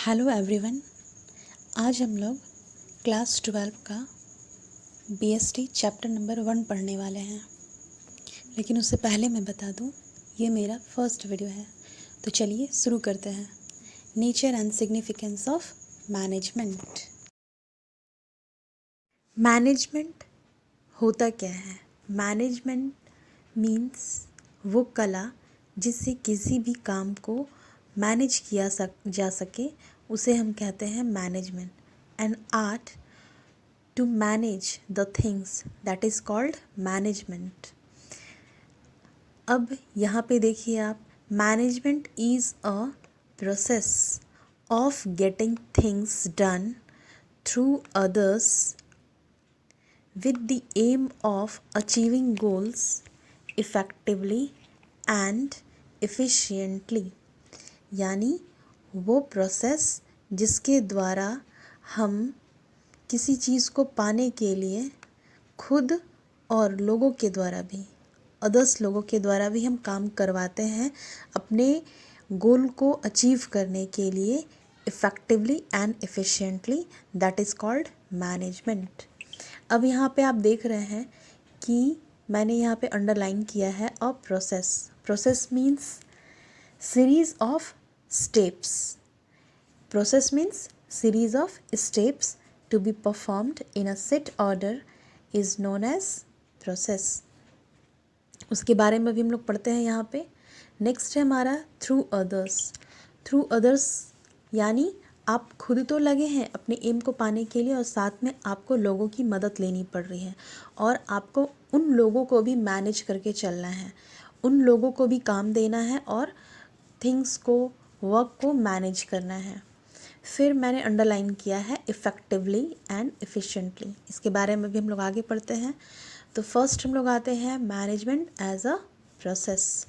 Hello everyone. आज हम लोग क्लास 12 का बीएसटी चैप्टर नंबर 1 पढ़ने वाले हैं। लेकिन उससे पहले मैं बता दूं, ये मेरा फर्स्ट वीडियो है, तो चलिए शुरू करते हैं। Nature and significance of management. Management होता क्या है? मैनेजमेंट मीन्स वो कला जिससे किसी भी काम को मैनेज किया जा सके, उसे हम कहते हैं management. An art to manage the things, that is called management. अब यहाँ पे देखिए आप, management is a process of getting things done through others with the aim of achieving goals effectively and efficiently। यानी वो प्रोसेस जिसके द्वारा हम किसी चीज़ को पाने के लिए खुद और लोगों के द्वारा भी, अदर्स लोगों के द्वारा भी हम काम करवाते हैं अपने गोल को अचीव करने के लिए effectively and efficiently, that is called management. अब यहाँ पे आप देख रहे हैं कि मैंने यहाँ पे अंडरलाइन किया है a process. Process means series of steps. Process means series of steps to be performed in a set order is known as process. उसके बारे में भी हम लोग पढ़ते हैं यहाँ पे। नेक्स्ट है हमारा थ्रू अदर्स। थ्रू अदर्स यानी आप खुद तो लगे हैं अपने एम को पाने के लिए, और साथ में आपको लोगों की मदद लेनी पड़ रही है, और आपको उन लोगों को भी मैनेज करके चलना है, उन लोगों को भी काम देना है और थिंग्स को, वर्क को मैनेज करना है। फिर मैंने अंडरलाइन किया है इफ़ेक्टिवली एंड एफिशिएंटली। इसके बारे में भी हम लोग आगे पढ़ते हैं। तो फर्स्ट हम लोग आते हैं मैनेजमेंट एज अ प्रोसेस।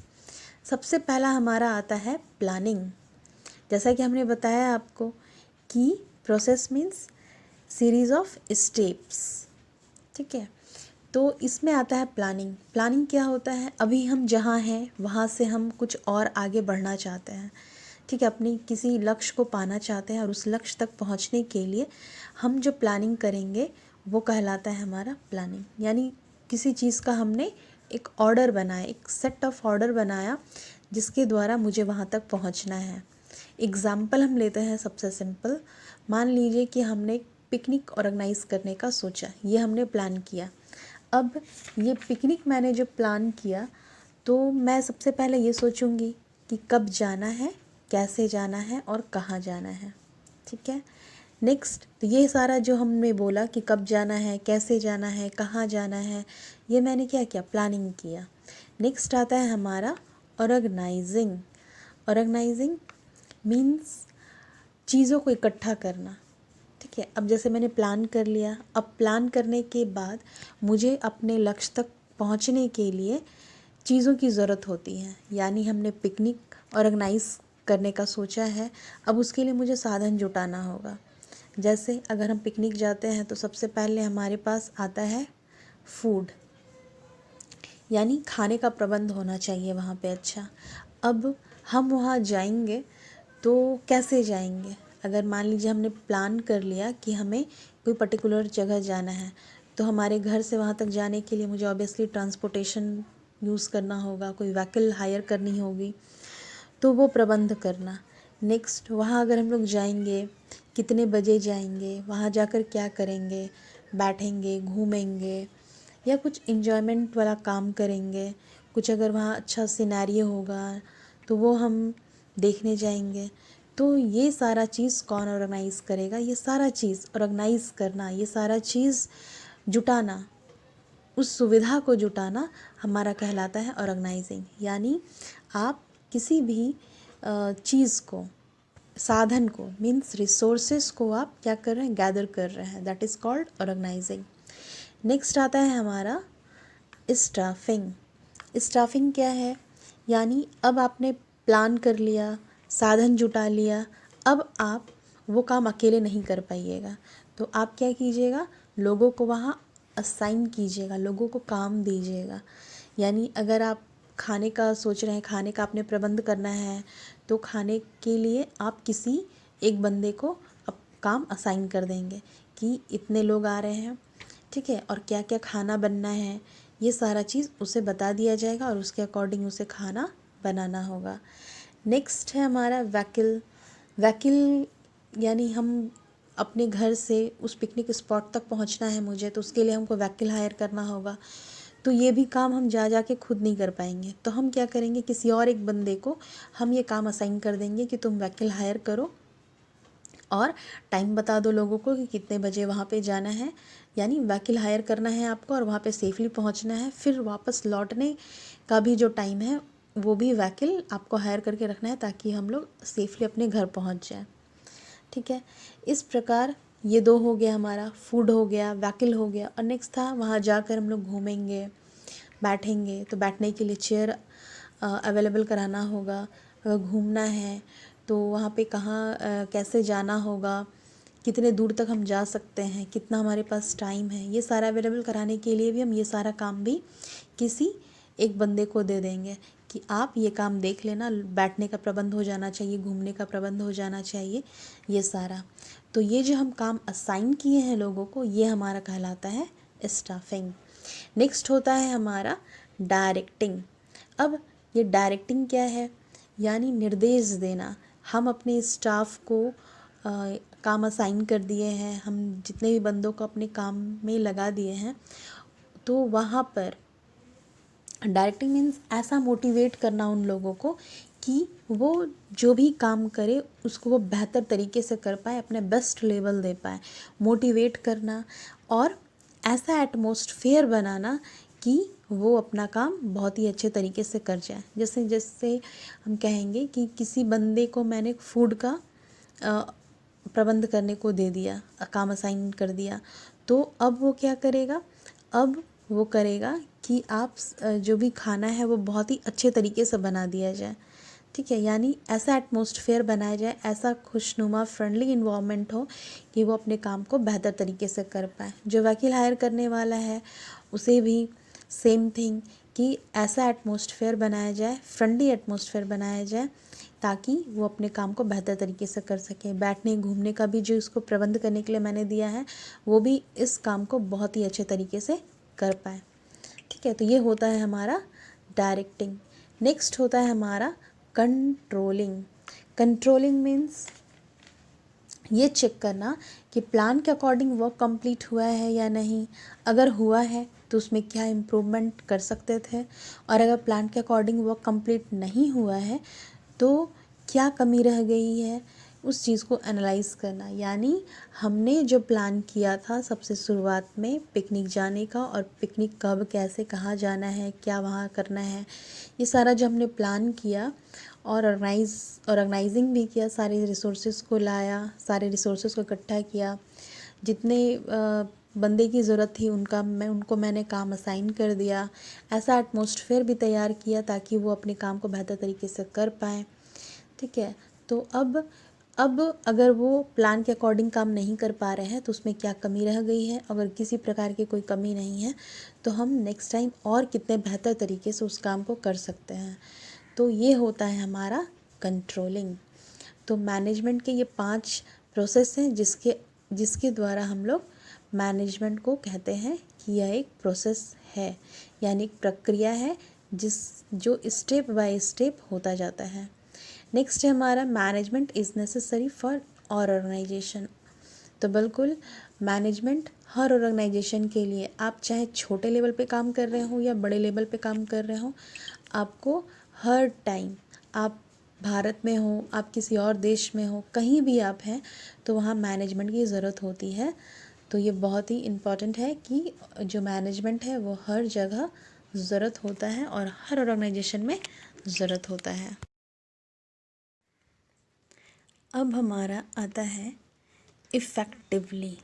सबसे पहला हमारा आता है प्लानिंग। जैसा कि हमने बताया आपको कि process means series of steps, ठीक है। तो इसमें आता है प्लानिंग। प्लानिंग क्या होता है? अभी हम जहाँ हैं वहाँ से हम कुछ और आगे बढ़ना चाहते हैं, ठीक है, अपनी किसी लक्ष्य को पाना चाहते हैं, और उस लक्ष्य तक पहुँचने के लिए हम जो प्लानिंग करेंगे वो कहलाता है हमारा प्लानिंग। यानी किसी चीज़ का हमने एक ऑर्डर बनाया, एक सेट ऑफ ऑर्डर बनाया जिसके द्वारा मुझे वहाँ तक पहुँचना है। एग्ज़ाम्पल हम लेते हैं सबसे सिंपल। मान लीजिए कि हमने एक पिकनिक ऑर्गेनाइज़ करने का सोचा, ये हमने प्लान किया। अब ये पिकनिक मैंने जो प्लान किया, तो मैं सबसे पहले ये सोचूंगी कि कब जाना है, कैसे जाना है और कहाँ जाना है, ठीक है। नेक्स्ट, तो ये सारा जो हमने बोला कि कब जाना है, कैसे जाना है, कहाँ जाना है, ये मैंने क्या किया? प्लानिंग किया। नेक्स्ट आता है हमारा ऑर्गेनाइजिंग। ऑर्गेनाइजिंग मीन्स चीज़ों को इकट्ठा करना, ठीक है। अब जैसे मैंने प्लान कर लिया, अब प्लान करने के बाद मुझे अपने लक्ष्य तक पहुंचने के लिए चीज़ों की ज़रूरत होती है। यानी हमने पिकनिक ऑर्गेनाइज़ करने का सोचा है, अब उसके लिए मुझे साधन जुटाना होगा। जैसे अगर हम पिकनिक जाते हैं तो सबसे पहले हमारे पास आता है फूड, यानी खाने का प्रबंध होना चाहिए वहाँ पे अच्छा। अब हम वहाँ जाएंगे तो कैसे जाएंगे? अगर मान लीजिए हमने प्लान कर लिया कि हमें कोई पर्टिकुलर जगह जाना है, तो हमारे घर से वहाँ तक जाने के लिए मुझे ऑब्वियसली ट्रांसपोर्टेशन यूज़ करना होगा, कोई व्हीकल हायर करनी होगी, तो वो प्रबंध करना। नेक्स्ट, वहाँ अगर हम लोग जाएंगे, कितने बजे जाएंगे, वहाँ जाकर क्या करेंगे, बैठेंगे, घूमेंगे या कुछ इन्जॉयमेंट वाला काम करेंगे, कुछ अगर वहाँ अच्छा सिनेरियो होगा तो वो हम देखने जाएंगे। तो ये सारा चीज़ कौन ऑर्गेनाइज़ करेगा? ये सारा चीज़ ऑर्गेनाइज़ करना, ये सारा चीज़ जुटाना, उस सुविधा को जुटाना हमारा कहलाता है ऑर्गेनाइजिंग। यानी आप किसी भी चीज़ को, साधन को, मीन्स रिसोर्सेस को आप क्या कर रहे हैं? गैदर कर रहे हैं, that is called organising. Next आता है हमारा स्टाफिंग। स्टाफिंग क्या है? यानी अब आपने प्लान कर लिया, साधन जुटा लिया, अब आप वो काम अकेले नहीं कर पाइएगा, तो आप क्या कीजिएगा? लोगों को वहाँ असाइन कीजिएगा, लोगों को काम दीजिएगा। यानी अगर आप खाने का सोच रहे हैं, खाने का आपने प्रबंध करना है, तो खाने के लिए आप किसी एक बंदे को अब काम असाइन कर देंगे कि इतने लोग आ रहे हैं, ठीक है, और क्या क्या खाना बनना है, ये सारा चीज़ उसे बता दिया जाएगा और उसके अकॉर्डिंग उसे खाना बनाना होगा। नेक्स्ट है हमारा व्हीकल। व्हीकल यानी हम अपने घर से उस पिकनिक स्पॉट तक पहुंचना है मुझे, तो उसके लिए हमको व्हीकल हायर करना होगा। तो ये भी काम हम जा के खुद नहीं कर पाएंगे, तो हम क्या करेंगे, किसी और एक बंदे को हम ये काम असाइन कर देंगे कि तुम व्हीकल हायर करो और टाइम बता दो लोगों को कि कितने बजे वहाँ पे जाना है, यानी व्हीकल हायर करना है आपको और वहाँ पे सेफली पहुँचना है। फिर वापस लौटने का भी जो टाइम है वो भी व्हीकल आपको हायर करके रखना है ताकि हम लोग सेफली अपने घर पहुँच जाएं, ठीक है। इस प्रकार ये दो हो गया, हमारा फूड हो गया, व्हीकल हो गया, और नेक्स्ट था वहाँ जाकर हम लोग घूमेंगे, बैठेंगे, तो बैठने के लिए चेयर अवेलेबल कराना होगा। अगर घूमना है तो वहाँ पे कहाँ कैसे जाना होगा, कितने दूर तक हम जा सकते हैं, कितना हमारे पास टाइम है, ये सारा अवेलेबल कराने के लिए भी हम ये सारा काम भी किसी एक बंदे को दे देंगे कि आप ये काम देख लेना, बैठने का प्रबंध हो जाना चाहिए, घूमने का प्रबंध हो जाना चाहिए, ये सारा। तो ये जो हम काम असाइन किए हैं लोगों को, ये हमारा कहलाता है स्टाफिंग। नेक्स्ट होता है हमारा डायरेक्टिंग। अब ये डायरेक्टिंग क्या है, यानी निर्देश देना। हम अपने स्टाफ को काम असाइन कर दिए हैं, हम जितने भी बंदों को अपने काम में लगा दिए हैं, तो वहाँ पर डायरेक्टिंग मीन्स ऐसा मोटिवेट करना उन लोगों को कि वो जो भी काम करे उसको वो बेहतर तरीके से कर पाए, अपने बेस्ट लेवल दे पाए। मोटिवेट करना और ऐसा एटमॉस्फेयर बनाना कि वो अपना काम बहुत ही अच्छे तरीके से कर जाए। जैसे जैसे हम कहेंगे कि किसी बंदे को मैंने फूड का प्रबंध करने को दे दिया, काम असाइन कर दिया, तो अब वो क्या करेगा, अब वो करेगा कि आप जो भी खाना है वो बहुत ही अच्छे तरीके से बना दिया जाए, ठीक है। यानी ऐसा एटमॉस्फेयर बनाया जाए, ऐसा खुशनुमा फ्रेंडली इन्वायरमेंट हो कि वो अपने काम को बेहतर तरीके से कर पाए। जो वकील हायर करने वाला है उसे भी सेम थिंग कि ऐसा एटमॉस्फेयर बनाया जाए, फ्रेंडली एटमॉस्फेयर बनाया जाए ताकि वो अपने काम को बेहतर तरीके से कर सके। बैठने घूमने का भी जो इसको प्रबंध करने के लिए मैंने दिया है वो भी इस काम को बहुत ही अच्छे तरीके से कर पाए, ठीक है। तो ये होता है हमारा डायरेक्टिंग। नेक्स्ट होता है हमारा कंट्रोलिंग। कंट्रोलिंग मीन्स ये चेक करना कि प्लान के अकॉर्डिंग वर्क कंप्लीट हुआ है या नहीं, अगर हुआ है तो उसमें क्या इम्प्रूवमेंट कर सकते थे, और अगर प्लान के अकॉर्डिंग वर्क कंप्लीट नहीं हुआ है तो क्या कमी रह गई है, उस चीज़ को एनालाइज करना। यानी हमने जो प्लान किया था सबसे शुरुआत में पिकनिक जाने का, और पिकनिक कब कैसे कहाँ जाना है, क्या वहाँ करना है, ये सारा जो हमने प्लान किया और ऑर्गेनाइजिंग भी किया, सारे रिसोर्सेज को लाया, सारे रिसोर्सेज को इकट्ठा किया, जितने बंदे की ज़रूरत थी उनको मैंने काम असाइन कर दिया, ऐसा एटमॉस्फेयर भी तैयार किया ताकि वो अपने काम को बेहतर तरीके से कर पाएँ, ठीक है। तो अब अगर वो प्लान के अकॉर्डिंग काम नहीं कर पा रहे हैं तो उसमें क्या कमी रह गई है, अगर किसी प्रकार की कोई कमी नहीं है तो हम नेक्स्ट टाइम और कितने बेहतर तरीके से उस काम को कर सकते हैं। तो ये होता है हमारा कंट्रोलिंग। तो मैनेजमेंट के ये 5 प्रोसेस हैं जिसके द्वारा हम लोग मैनेजमेंट को कहते हैं कि यह एक प्रोसेस है, यानी एक प्रक्रिया है जो स्टेप बाय स्टेप होता जाता है। नेक्स्ट है हमारा मैनेजमेंट इज़ नेसेसरी फॉर और ऑर्गेनाइजेशन। तो बिल्कुल मैनेजमेंट हर ऑर्गेनाइजेशन के लिए, आप चाहे छोटे लेवल पे काम कर रहे हो या बड़े लेवल पे काम कर रहे हो, आपको हर टाइम, आप भारत में हो, आप किसी और देश में हो, कहीं भी आप हैं तो वहाँ मैनेजमेंट की ज़रूरत होती है। तो ये बहुत ही इम्पॉर्टेंट है कि जो मैनेजमेंट है वो हर जगह ज़रूरत होता है और हर ऑर्गेनाइजेशन में ज़रूरत होता है। अब हमारा आता है effectively.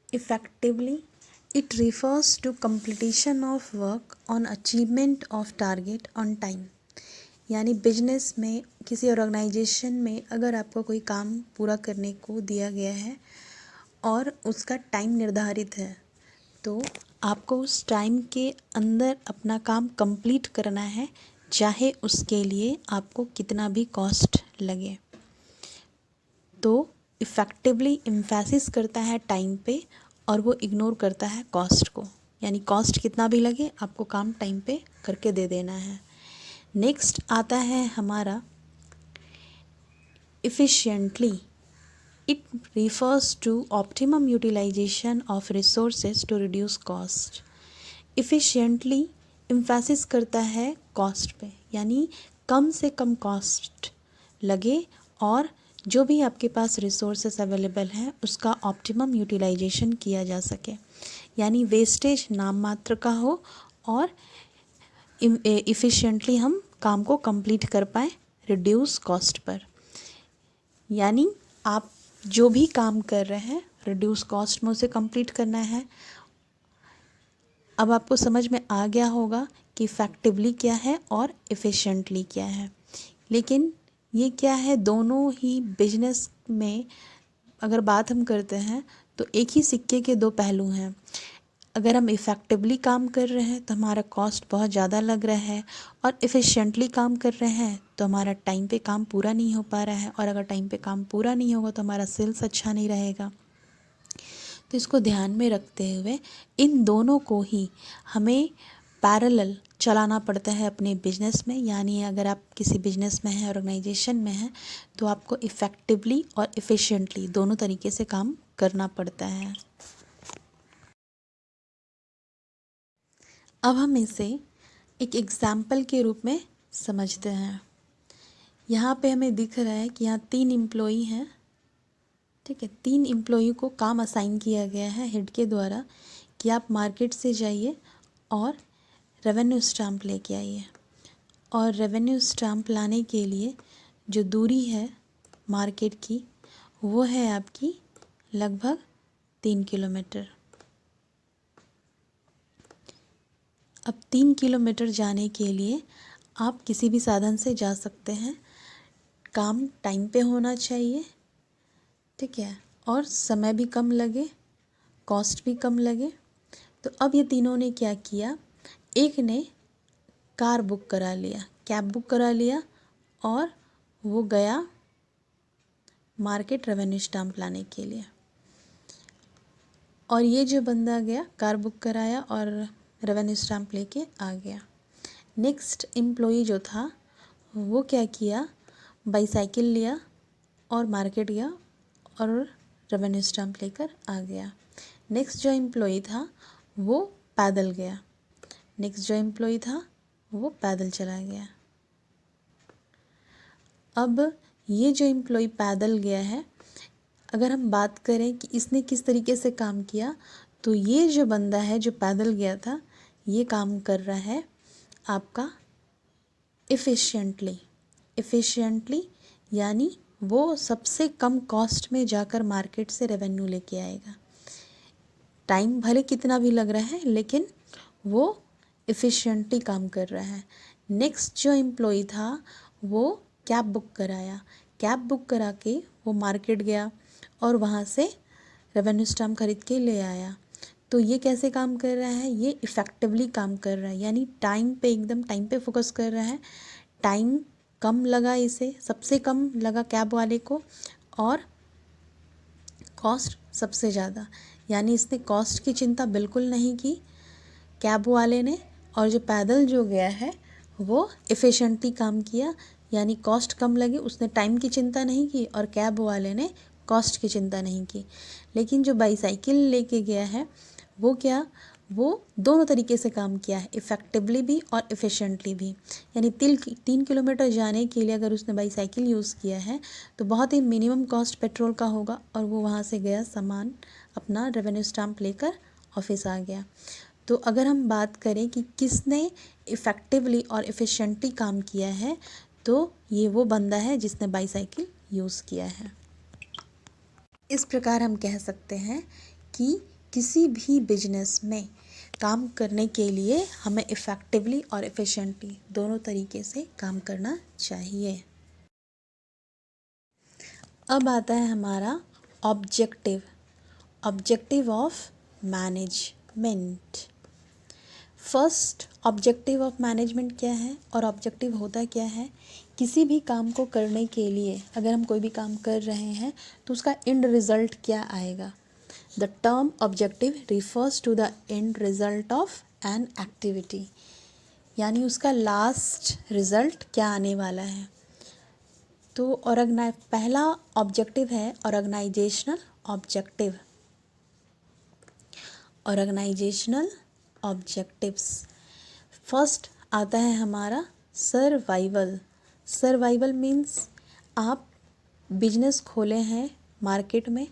Effectively it refers to completion of work on achievement of target on time। यानी बिजनेस में, किसी ऑर्गेनाइजेशन में अगर आपको कोई काम पूरा करने को दिया गया है और उसका टाइम निर्धारित है तो आपको उस टाइम के अंदर अपना काम कंप्लीट करना है, चाहे उसके लिए आपको कितना भी कॉस्ट लगे। तो इफ़ेक्टिवली एम्फेसिस करता है टाइम पे और वो इग्नोर करता है कॉस्ट को, यानी कॉस्ट कितना भी लगे आपको काम टाइम पे करके दे देना है। नेक्स्ट आता है हमारा efficiently. It refers to optimum utilization of resources to reduce cost. Efficiently emphasis करता है कॉस्ट पे, यानी कम से कम कॉस्ट लगे और जो भी आपके पास रिसोर्सेस अवेलेबल हैं उसका ऑप्टिमम यूटिलाइजेशन किया जा सके, यानी वेस्टेज नाम मात्र का हो और इफ़िशिएंटली हम काम को कंप्लीट कर पाएँ रिड्यूस कॉस्ट पर। यानी आप जो भी काम कर रहे हैं रिड्यूस कॉस्ट में उसे कंप्लीट करना है। अब आपको समझ में आ गया होगा कि इफ़ेक्टिवली क्या है और एफिशिएंटली क्या है। लेकिन ये क्या है, दोनों ही बिजनेस में अगर बात हम करते हैं तो एक ही सिक्के के दो पहलू हैं। अगर हम इफ़ेक्टिवली काम कर रहे हैं तो हमारा कॉस्ट बहुत ज़्यादा लग रहा है, और एफिशिएंटली काम कर रहे हैं तो हमारा टाइम पे काम पूरा नहीं हो पा रहा है, और अगर टाइम पे काम पूरा नहीं होगा तो हमारा सेल्स अच्छा नहीं रहेगा। तो इसको ध्यान में रखते हुए इन दोनों को ही हमें पैरेलल चलाना पड़ता है अपने बिजनेस में। यानी अगर आप किसी बिजनेस में हैं, ऑर्गेनाइजेशन में हैं, तो आपको इफ़ेक्टिवली और एफिशिएंटली दोनों तरीके से काम करना पड़ता है। अब हम इसे एक एग्ज़ाम्पल के रूप में समझते हैं। यहाँ पे हमें दिख रहा है कि यहाँ 3 एम्प्लॉई हैं, ठीक है। 3 एम्प्लॉई को काम असाइन किया गया है हेड के द्वारा कि आप मार्केट से जाइए और रेवेन्यू स्टैम्प लेके आइए। और रेवेन्यू स्टैम्प लाने के लिए जो दूरी है मार्केट की वो है आपकी लगभग 3 किलोमीटर। अब 3 किलोमीटर जाने के लिए आप किसी भी साधन से जा सकते हैं। काम टाइम पे होना चाहिए, ठीक है, और समय भी कम लगे, कॉस्ट भी कम लगे। तो अब ये तीनों ने क्या किया, एक ने कार बुक करा लिया, कैब बुक करा लिया और वो गया मार्केट रेवेन्यू स्टैम्प लाने के लिए। और ये जो बंदा गया कार बुक कराया और रेवेन्यू स्टैम्प लेके आ गया। नेक्स्ट एम्प्लॉई जो था वो क्या किया, बाईसाइकिल लिया और मार्केट गया और रेवेन्यू स्टैम्प लेकर आ गया। नेक्स्ट जो एम्प्लॉई था वो पैदल गया। नेक्स्ट जो एम्प्लॉई था वो पैदल चला गया। अब ये जो एम्प्लॉई पैदल गया है, अगर हम बात करें कि इसने किस तरीके से काम किया, तो ये जो बंदा है जो पैदल गया था ये काम कर रहा है आपका एफिशिएंटली, यानी वो सबसे कम कॉस्ट में जाकर मार्केट से रेवेन्यू लेके आएगा। टाइम भले कितना भी लग रहा है लेकिन वो एफिशिएंटली काम कर रहा है। नेक्स्ट जो एम्प्लॉई था वो कैब बुक कराया, कैब बुक करा के वो मार्केट गया और वहाँ से रेवेन्यू स्टैम्प खरीद के ले आया। तो ये कैसे काम कर रहा है, ये इफ़ेक्टिवली काम कर रहा है, यानी टाइम पे, एकदम टाइम पे फोकस कर रहा है। टाइम कम लगा इसे, सबसे कम लगा कैब वाले को, और कॉस्ट सबसे ज़्यादा, यानी इसने कॉस्ट की चिंता बिल्कुल नहीं की कैब वाले ने। और जो पैदल जो गया है वो एफिशिएंटली काम किया, यानी कॉस्ट कम लगी, उसने टाइम की चिंता नहीं की और कैब वाले ने कॉस्ट की चिंता नहीं की। लेकिन जो बाईसाइकिल लेके गया है वो क्या, वो दोनों तरीके से काम किया है, इफ़ेक्टिवली भी और एफिशिएंटली भी। यानी 3 किलोमीटर जाने के लिए अगर उसने बाईसाइकिल यूज़ किया है तो बहुत ही मिनिमम कॉस्ट पेट्रोल का होगा, और वो वहाँ से गया, सामान अपना रेवेन्यू स्टैम्प लेकर ऑफिस आ गया। तो अगर हम बात करें कि किसने इफ़ेक्टिवली और एफिशिएंटली काम किया है, तो ये वो बंदा है जिसने बाईसाइकिल यूज़ किया है। इस प्रकार हम कह सकते हैं कि किसी भी बिजनेस में काम करने के लिए हमें इफ़ेक्टिवली और एफिशिएंटली दोनों तरीके से काम करना चाहिए। अब आता है हमारा objective of management. First objective of management क्या है और ऑब्जेक्टिव होता क्या है, किसी भी काम को करने के लिए अगर हम कोई भी काम कर रहे हैं तो उसका एंड रिज़ल्ट क्या आएगा। The term objective refers to the end result of an activity, यानी उसका लास्ट रिज़ल्ट क्या आने वाला है। तो पहला ऑब्जेक्टिव है organisational objective. Organisational objectives first आता है हमारा सर्वाइवल। सर्वाइवल मीन्स आप बिजनेस खोले हैं मार्केट में,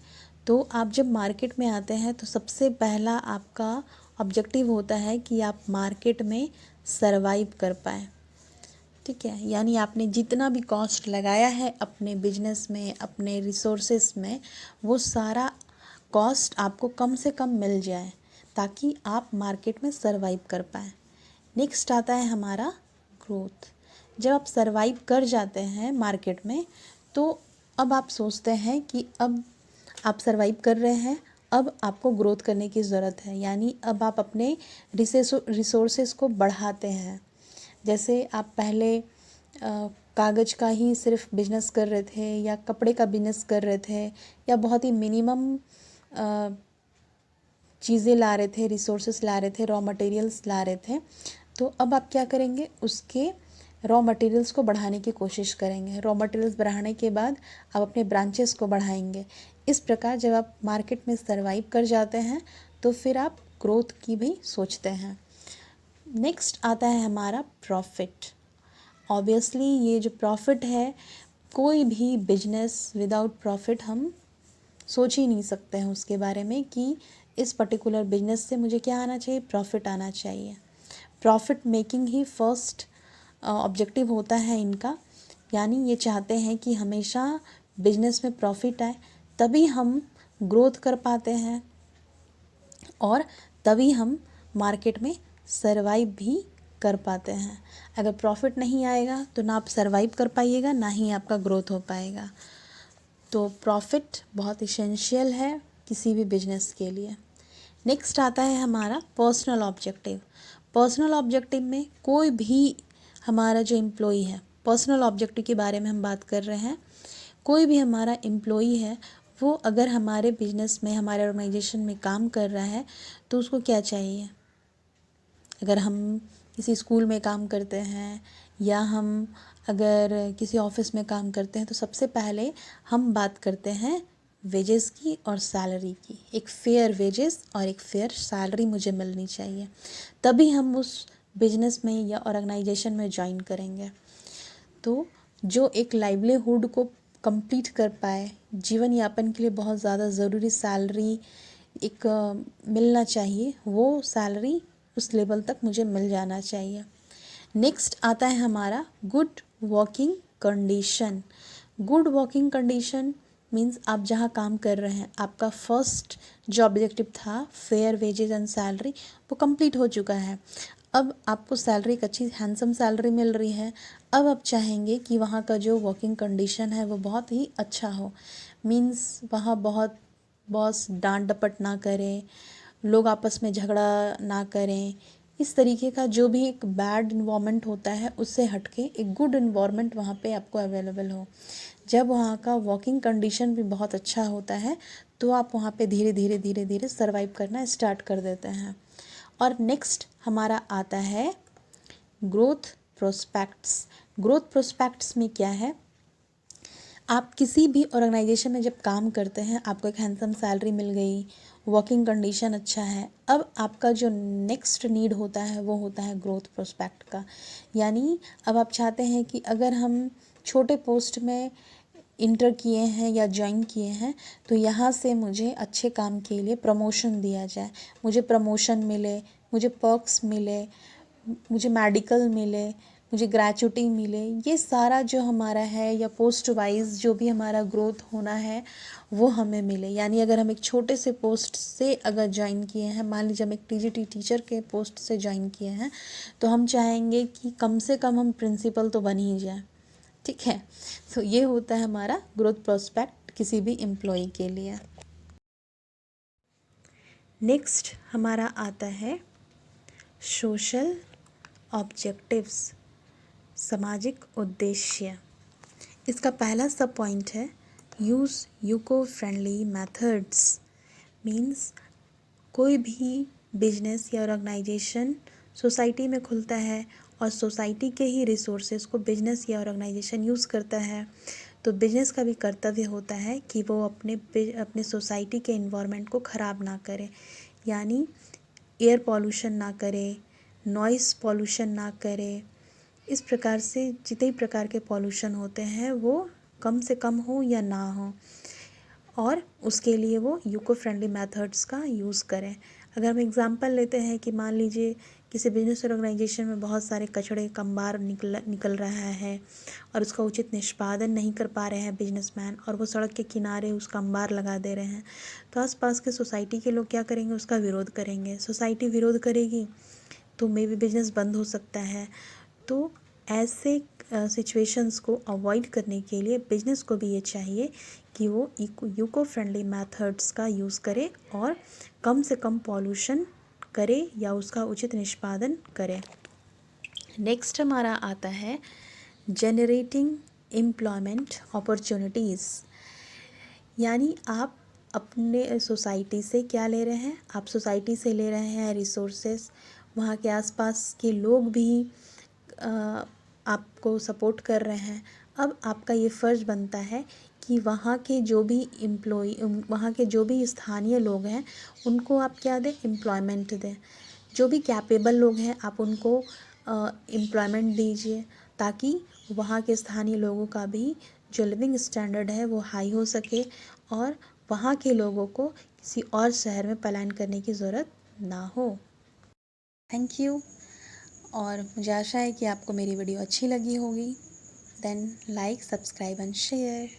तो आप जब मार्केट में आते हैं तो सबसे पहला आपका ऑब्जेक्टिव होता है कि आप मार्केट में सरवाइव कर पाएँ। ठीक है, यानी आपने जितना भी कॉस्ट लगाया है अपने बिजनेस में, अपने रिसोर्सेस में, वो सारा कॉस्ट आपको कम से कम मिल जाए ताकि आप मार्केट में सरवाइव कर पाएँ। नेक्स्ट आता है हमारा ग्रोथ। जब आप सरवाइव कर जाते हैं मार्केट में तो अब आप सोचते हैं कि अब आप सरवाइव कर रहे हैं, अब आपको ग्रोथ करने की ज़रूरत है, यानी अब आप अपने रिसोर्सेस को बढ़ाते हैं। जैसे आप पहले कागज़ का ही सिर्फ बिजनेस कर रहे थे या कपड़े का बिजनेस कर रहे थे या बहुत ही मिनिमम चीज़ें ला रहे थे, रिसोर्सेस ला रहे थे, रॉ मटेरियल्स ला रहे थे, तो अब आप क्या करेंगे, उसके रॉ मटेरियल्स को बढ़ाने की कोशिश करेंगे। रॉ मटेरियल्स बढ़ाने के बाद आप अपने ब्रांचेस को बढ़ाएंगे। इस प्रकार जब आप मार्केट में सरवाइव कर जाते हैं तो फिर आप ग्रोथ की भी सोचते हैं। नेक्स्ट आता है हमारा प्रॉफिट। ऑब्वियसली ये जो प्रॉफिट है, कोई भी बिजनेस विदाउट प्रॉफिट हम सोच ही नहीं सकते हैं उसके बारे में कि इस पर्टिकुलर बिजनेस से मुझे क्या आना चाहिए, प्रॉफिट आना चाहिए। प्रॉफिट मेकिंग ही फर्स्ट ऑब्जेक्टिव होता है इनका, यानी ये चाहते हैं कि हमेशा बिजनेस में प्रॉफिट आए, तभी हम ग्रोथ कर पाते हैं और तभी हम मार्केट में सरवाइव भी कर पाते हैं। अगर प्रॉफिट नहीं आएगा तो ना आप सरवाइव कर पाइएगा, ना ही आपका ग्रोथ हो पाएगा। तो प्रॉफिट बहुत इसेंशियल है किसी भी बिजनेस के लिए। नेक्स्ट आता है हमारा पर्सनल ऑब्जेक्टिव। पर्सनल ऑब्जेक्टिव में कोई भी हमारा जो एम्प्लॉई है, पर्सनल ऑब्जेक्टिव के बारे में हम बात कर रहे हैं। कोई भी हमारा एम्प्लॉई है, वो अगर हमारे बिजनेस में, हमारे ऑर्गेनाइजेशन में काम कर रहा है तो उसको क्या चाहिए। अगर हम किसी स्कूल में काम करते हैं या हम अगर किसी ऑफिस में काम करते हैं तो सबसे पहले हम बात करते हैं वेजेस की और सैलरी की। एक फेयर वेजेस और एक फेयर सैलरी मुझे मिलनी चाहिए, तभी हम उस बिजनेस में या ऑर्गेनाइजेशन में ज्वाइन करेंगे। तो जो एक लाइवलीहुड को कंप्लीट कर पाए, जीवन यापन के लिए बहुत ज़्यादा ज़रूरी सैलरी एक मिलना चाहिए, वो सैलरी उस लेवल तक मुझे मिल जाना चाहिए। नेक्स्ट आता है हमारा good working condition. Good working condition means आप जहाँ काम कर रहे हैं, आपका फर्स्ट जो ऑब्जेक्टिव था फेयर वेजेस एंड सैलरी, वो कंप्लीट हो चुका है। अब आपको सैलरी एक अच्छी हैंडसम सैलरी मिल रही है। अब आप चाहेंगे कि वहाँ का जो वर्किंग कंडीशन है वो बहुत ही अच्छा हो। मीन्स वहाँ बहुत बॉस डांट डपट ना करें, लोग आपस में झगड़ा ना करें। इस तरीके का जो भी एक बैड इन्वायरमेंट होता है उससे हटके एक गुड इन्वायरमेंट वहाँ पे आपको अवेलेबल हो। जब वहाँ का वर्किंग कंडीशन भी बहुत अच्छा होता है तो आप वहाँ पे धीरे धीरे धीरे धीरे सर्वाइव करना स्टार्ट कर देते हैं। और नेक्स्ट हमारा आता है ग्रोथ प्रोस्पेक्ट्स। ग्रोथ प्रोस्पेक्ट्स में क्या है, आप किसी भी ऑर्गेनाइजेशन में जब काम करते हैं, आपको एक हैंडसम सैलरी मिल गई, वर्किंग कंडीशन अच्छा है, अब आपका जो नेक्स्ट नीड होता है वो होता है ग्रोथ प्रोस्पेक्ट का। यानी अब आप चाहते हैं कि अगर हम छोटे पोस्ट में इंटर किए हैं या ज्वाइन किए हैं तो यहाँ से मुझे अच्छे काम के लिए प्रमोशन दिया जाए, मुझे प्रमोशन मिले, मुझे पर्क्स मिले, मुझे मेडिकल मिले, मुझे ग्रेचुटी मिले। ये सारा जो हमारा है या पोस्ट वाइज जो भी हमारा ग्रोथ होना है वो हमें मिले। यानी अगर हम एक छोटे से पोस्ट से अगर ज्वाइन किए हैं, मान लीजिए हम एक टीजीटी टीचर के पोस्ट से ज्वाइन किए हैं, तो हम चाहेंगे कि कम से कम हम प्रिंसिपल तो बन ही जाए। ठीक है, तो ये होता है हमारा ग्रोथ प्रोस्पेक्ट किसी भी एम्प्लॉय के लिए। नेक्स्ट हमारा आता है सोशल ऑब्जेक्टिव्स। सामाजिक उद्देश्य। इसका पहला सब पॉइंट है use UCO friendly methods. Means कोई भी बिजनेस या ऑर्गेनाइजेशन सोसाइटी में खुलता है और सोसाइटी के ही रिसोर्सेज को बिजनेस या ऑर्गेनाइजेशन यूज़ करता है, तो बिजनेस का भी कर्तव्य होता है कि वो अपने सोसाइटी के इन्वायरमेंट को ख़राब ना करे, यानी एयर पॉल्यूशन ना करे, नॉइस पॉल्यूशन ना करे। इस प्रकार से जितने प्रकार के पॉल्यूशन होते हैं वो कम से कम हो या ना हो, और उसके लिए वो यूको फ्रेंडली मेथड्स का यूज़ करें। अगर हम एग्ज़ाम्पल लेते हैं कि मान लीजिए किसी बिजनेस ऑर्गेनाइजेशन में बहुत सारे कचड़े का अंबार निकल रहा है और उसका उचित निष्पादन नहीं कर पा रहे हैं बिजनेसमैन, और वो सड़क के किनारे उसका अंबार लगा दे रहे हैं, तो आसपास के सोसाइटी के लोग क्या करेंगे, उसका विरोध करेंगे। सोसाइटी विरोध करेगी तो मे बी बिजनेस बंद हो सकता है। तो ऐसे सिचुएशंस को अवॉइड करने के लिए बिजनेस को भी ये चाहिए कि वो यूको फ्रेंडली मेथड्स का यूज़ करे और कम से कम पॉल्यूशन करे या उसका उचित निष्पादन करे। नेक्स्ट हमारा आता है जनरेटिंग एम्प्लॉयमेंट अपॉर्चुनिटीज़। यानी आप अपने सोसाइटी से क्या ले रहे हैं, आप सोसाइटी से ले रहे हैं रिसोर्सेस, वहाँ के आसपास के लोग भी आपको सपोर्ट कर रहे हैं। अब आपका ये फ़र्ज़ बनता है कि वहाँ के जो भी स्थानीय लोग हैं उनको आप क्या दें, एम्प्लॉयमेंट दें। जो भी कैपेबल लोग हैं आप उनको एम्प्लॉयमेंट दीजिए, ताकि वहाँ के स्थानीय लोगों का भी जो लिविंग स्टैंडर्ड है वो हाई हो सके और वहाँ के लोगों को किसी और शहर में पलायन करने की ज़रूरत ना हो। Thank you. और मुझे आशा है कि आपको मेरी वीडियो अच्छी लगी होगी। Then like, subscribe and share.